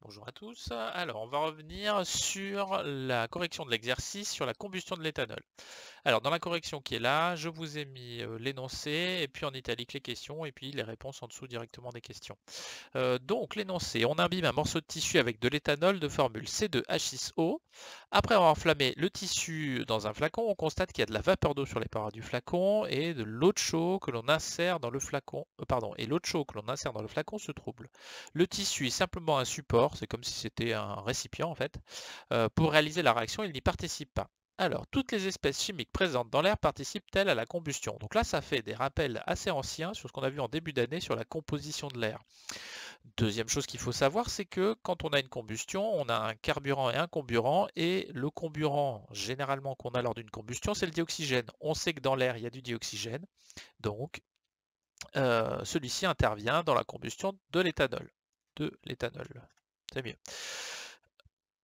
Bonjour à tous. Alors, on va revenir sur la correction de l'exercice sur la combustion de l'éthanol. Alors, dans la correction qui est là, je vous ai mis l'énoncé et puis en italique les questions et puis les réponses en dessous directement des questions. Donc, l'énoncé, on imbibe un morceau de tissu avec de l'éthanol de formule C2H6O. Après avoir enflammé le tissu dans un flacon, on constate qu'il y a de la vapeur d'eau sur les parois du flacon et de l'eau de chaud que l'on insère dans le flacon, et l'eau de chaud que l'on insère dans le flacon se trouble. Le tissu est simplement un support, c'est comme si c'était un récipient en fait. Pour réaliser la réaction, il n'y participe pas. Alors, toutes les espèces chimiques présentes dans l'air participent-elles à la combustion? Donc là, ça fait des rappels assez anciens sur ce qu'on a vu en début d'année sur la composition de l'air. Deuxième chose qu'il faut savoir, c'est que quand on a une combustion, on a un carburant et un comburant, et le comburant, généralement qu'on a lors d'une combustion, c'est le dioxygène. On sait que dans l'air, il y a du dioxygène, donc celui-ci intervient dans la combustion de l'éthanol. C'est mieux.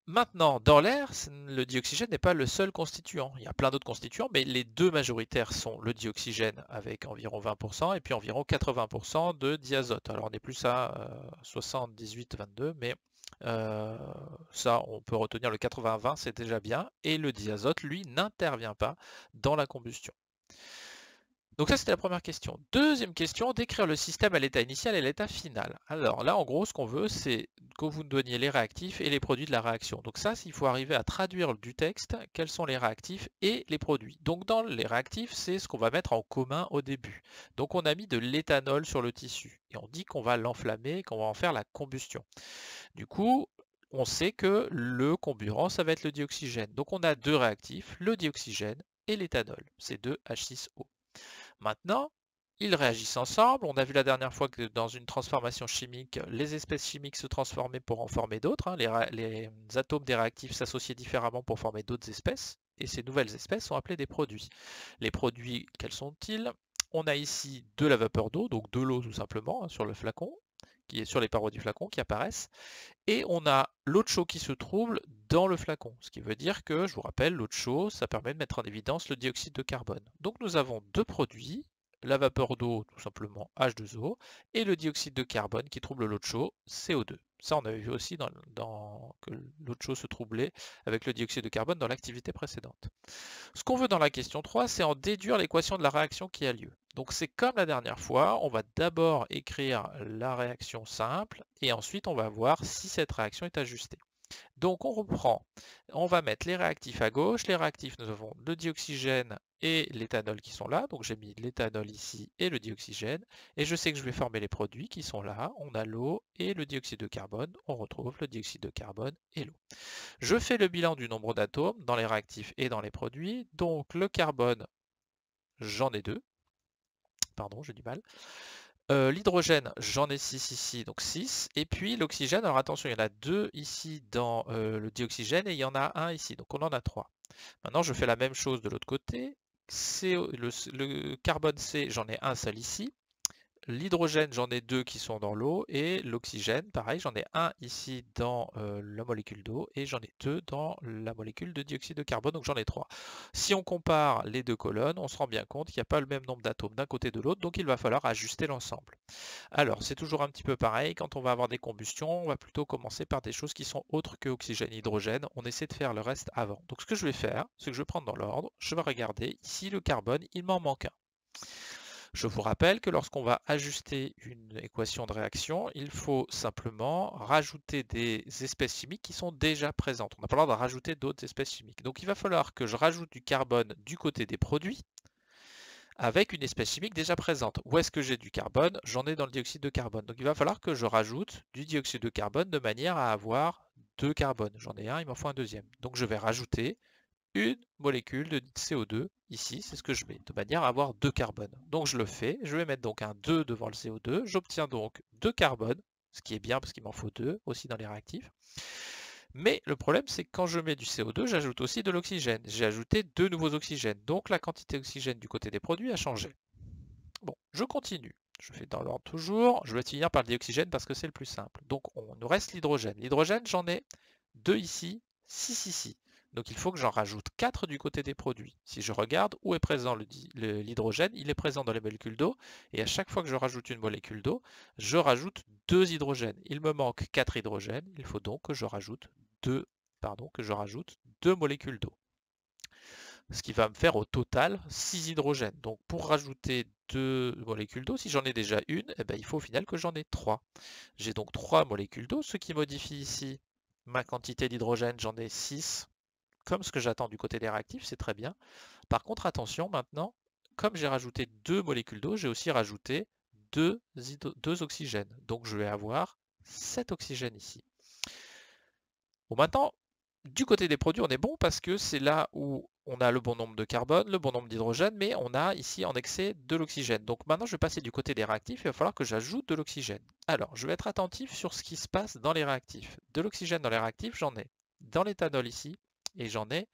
Maintenant, dans l'air, le dioxygène n'est pas le seul constituant. Il y a plein d'autres constituants, mais les deux majoritaires sont le dioxygène avec environ 20% et puis environ 80% de diazote. Alors on est plus à 78-22, mais ça, on peut retenir le 80-20, c'est déjà bien. Et le diazote, lui, n'intervient pas dans la combustion. Donc ça, c'était la première question. Deuxième question, décrire le système à l'état initial et à l'état final. Alors là, en gros, ce qu'on veut, c'est que vous nous donniez les réactifs et les produits de la réaction. Donc ça, il faut arriver à traduire du texte quels sont les réactifs et les produits. Donc dans les réactifs, c'est ce qu'on va mettre en commun au début. Donc on a mis de l'éthanol sur le tissu et on dit qu'on va l'enflammer, qu'on va en faire la combustion. Du coup, on sait que le comburant, ça va être le dioxygène. Donc on a deux réactifs, le dioxygène et l'éthanol, C2H6O. Maintenant, ils réagissent ensemble. On a vu la dernière fois que dans une transformation chimique, les espèces chimiques se transformaient pour en former d'autres. Les atomes des réactifs s'associaient différemment pour former d'autres espèces. Et ces nouvelles espèces sont appelées des produits. Les produits, quels sont-ils? On a ici de la vapeur d'eau, donc de l'eau tout simplement, sur le flacon, qui est sur les parois du flacon, qui apparaissent. Et on a l'eau de chaud qui se trouve dans le flacon. Ce qui veut dire que, je vous rappelle, l'eau de chaud, ça permet de mettre en évidence le dioxyde de carbone. Donc nous avons deux produits, la vapeur d'eau, tout simplement H2O, et le dioxyde de carbone qui trouble l'eau de chaud, CO2. Ça, on avait vu aussi que l'eau de chaud se troublait avec le dioxyde de carbone dans l'activité précédente. Ce qu'on veut dans la question 3, c'est en déduire l'équation de la réaction qui a lieu. Donc c'est comme la dernière fois, on va d'abord écrire la réaction simple et ensuite on va voir si cette réaction est ajustée. Donc on reprend, on va mettre les réactifs à gauche. Les réactifs, nous avons le dioxygène et l'éthanol qui sont là. Donc j'ai mis l'éthanol ici et le dioxygène. Et je sais que je vais former les produits qui sont là. On a l'eau et le dioxyde de carbone. On retrouve le dioxyde de carbone et l'eau. Je fais le bilan du nombre d'atomes dans les réactifs et dans les produits. Donc le carbone, j'en ai 2. Pardon, j'ai du mal. L'hydrogène, j'en ai 6 ici, donc 6. Et puis l'oxygène, alors attention, il y en a 2 ici dans le dioxygène et il y en a un ici, donc on en a 3. Maintenant, je fais la même chose de l'autre côté. Le carbone C, j'en ai un seul ici. L'hydrogène, j'en ai 2 qui sont dans l'eau, et l'oxygène, pareil, j'en ai un ici dans la molécule d'eau, et j'en ai 2 dans la molécule de dioxyde de carbone, donc j'en ai 3. Si on compare les deux colonnes, on se rend bien compte qu'il n'y a pas le même nombre d'atomes d'un côté et de l'autre, donc il va falloir ajuster l'ensemble. Alors, c'est toujours un petit peu pareil, quand on va avoir des combustions, on va plutôt commencer par des choses qui sont autres que oxygène et hydrogène, on essaie de faire le reste avant. Donc ce que je vais faire, c'est que je vais prendre dans l'ordre, je vais regarder, ici le carbone, il m'en manque un. Je vous rappelle que lorsqu'on va ajuster une équation de réaction, il faut simplement rajouter des espèces chimiques qui sont déjà présentes. On n'a pas le droit de rajouter d'autres espèces chimiques. Donc il va falloir que je rajoute du carbone du côté des produits avec une espèce chimique déjà présente. Où est-ce que j'ai du carbone? J'en ai dans le dioxyde de carbone. Donc il va falloir que je rajoute du dioxyde de carbone de manière à avoir deux carbones. J'en ai un, il m'en faut un deuxième. Donc je vais rajouter une molécule de CO2, ici, c'est ce que je mets, de manière à avoir deux carbones. Donc je le fais, je vais mettre donc un 2 devant le CO2, j'obtiens donc deux carbones, ce qui est bien parce qu'il m'en faut deux aussi dans les réactifs. Mais le problème, c'est que quand je mets du CO2, j'ajoute aussi de l'oxygène. J'ai ajouté deux nouveaux oxygènes, donc la quantité d'oxygène du côté des produits a changé. Bon, je continue. Je fais dans l'ordre toujours, je vais finir par le dioxygène parce que c'est le plus simple. Donc on nous reste l'hydrogène. L'hydrogène, j'en ai deux ici, 6 ici. Donc il faut que j'en rajoute 4 du côté des produits. Si je regarde où est présent l'hydrogène, il est présent dans les molécules d'eau. Et à chaque fois que je rajoute une molécule d'eau, je rajoute 2 hydrogènes. Il me manque 4 hydrogènes. Il faut donc que je rajoute 2 molécules d'eau. Ce qui va me faire au total 6 hydrogènes. Donc pour rajouter 2 molécules d'eau, si j'en ai déjà une, eh ben, il faut au final que j'en ai 3. J'ai donc 3 molécules d'eau, ce qui modifie ici ma quantité d'hydrogène, j'en ai 6. Comme ce que j'attends du côté des réactifs, c'est très bien. Par contre, attention, maintenant, comme j'ai rajouté 2 molécules d'eau, j'ai aussi rajouté 2 oxygènes. Donc je vais avoir 7 oxygènes ici. Bon, maintenant, du côté des produits, on est bon parce que c'est là où on a le bon nombre de carbone, le bon nombre d'hydrogène, mais on a ici en excès de l'oxygène. Donc maintenant, je vais passer du côté des réactifs, il va falloir que j'ajoute de l'oxygène. Alors, je vais être attentif sur ce qui se passe dans les réactifs. De l'oxygène dans les réactifs, j'en ai dans l'éthanol ici, et j'en ai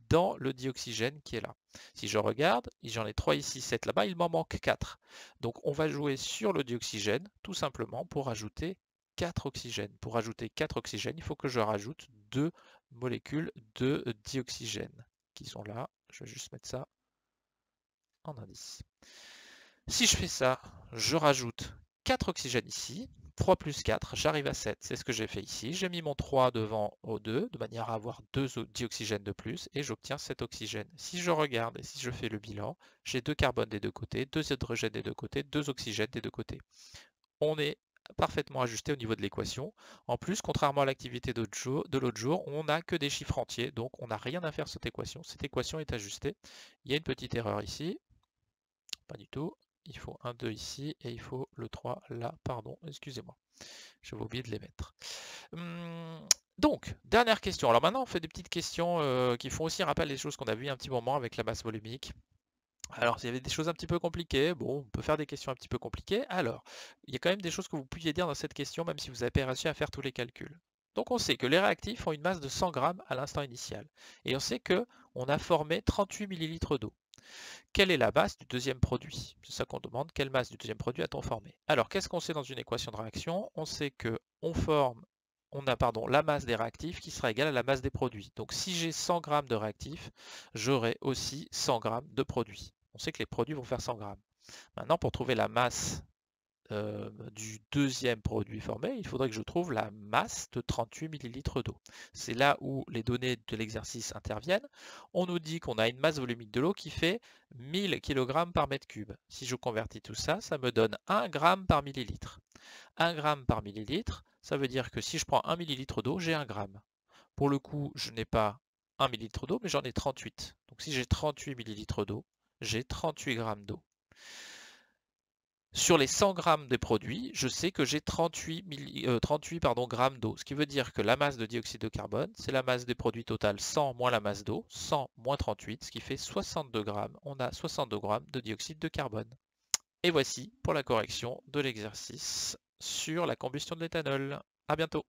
dans le dioxygène qui est là. Si je regarde, j'en ai 3 ici, 7 là-bas, il m'en manque 4. Donc on va jouer sur le dioxygène, tout simplement, pour ajouter 4 oxygènes. Pour ajouter 4 oxygènes, il faut que je rajoute 2 molécules de dioxygène qui sont là. Je vais juste mettre ça en indice. Si je fais ça, je rajoute 4 oxygènes ici. 3 plus 4, j'arrive à 7. C'est ce que j'ai fait ici. J'ai mis mon 3 devant O2 de manière à avoir 2 dioxygènes de plus et j'obtiens 7 oxygènes. Si je regarde et si je fais le bilan, j'ai 2 carbones des deux côtés, 2 hydrogènes des deux côtés, 2 oxygènes des deux côtés. On est parfaitement ajusté au niveau de l'équation. En plus, contrairement à l'activité de l'autre jour, on n'a que des chiffres entiers, donc on n'a rien à faire sur cette équation. Cette équation est ajustée. Il y a une petite erreur ici. Pas du tout. Il faut un 2 ici et il faut le 3 là. Pardon, excusez-moi. J'avais oublié de les mettre. Donc, dernière question. Alors maintenant, on fait des petites questions qui font aussi rappel des choses qu'on a vues un petit moment avec la masse volumique. Alors, s'il y avait des choses un petit peu compliquées, bon, on peut faire des questions un petit peu compliquées. Alors, il y a quand même des choses que vous pouviez dire dans cette question, même si vous n'avez pas réussi à faire tous les calculs. Donc, on sait que les réactifs ont une masse de 100 grammes à l'instant initial. Et on sait qu'on a formé 38 millilitres d'eau. Quelle est la masse du deuxième produit? C'est ça qu'on demande. Quelle masse du deuxième produit a-t-on formé? Alors, qu'est-ce qu'on sait dans une équation de réaction? On sait qu'on a la masse des réactifs qui sera égale à la masse des produits. Donc, si j'ai 100 grammes de réactifs, j'aurai aussi 100 grammes de produits. On sait que les produits vont faire 100 grammes. Maintenant, pour trouver la masse du deuxième produit formé, il faudrait que je trouve la masse de 38 millilitres d'eau. C'est là où les données de l'exercice interviennent. On nous dit qu'on a une masse volumique de l'eau qui fait 1000 kg par mètre cube. Si je convertis tout ça, ça me donne 1 g par millilitre. 1 g par millilitre, ça veut dire que si je prends 1 millilitre d'eau, j'ai 1 gramme. Pour le coup, je n'ai pas 1 millilitre d'eau, mais j'en ai 38. Donc si j'ai 38 millilitres d'eau, j'ai 38 grammes d'eau. Sur les 100 grammes des produits, je sais que j'ai 38 grammes d'eau, ce qui veut dire que la masse de dioxyde de carbone, c'est la masse des produits total 100 moins la masse d'eau, 100 moins 38, ce qui fait 62 grammes. On a 62 grammes de dioxyde de carbone. Et voici pour la correction de l'exercice sur la combustion de l'éthanol. À bientôt.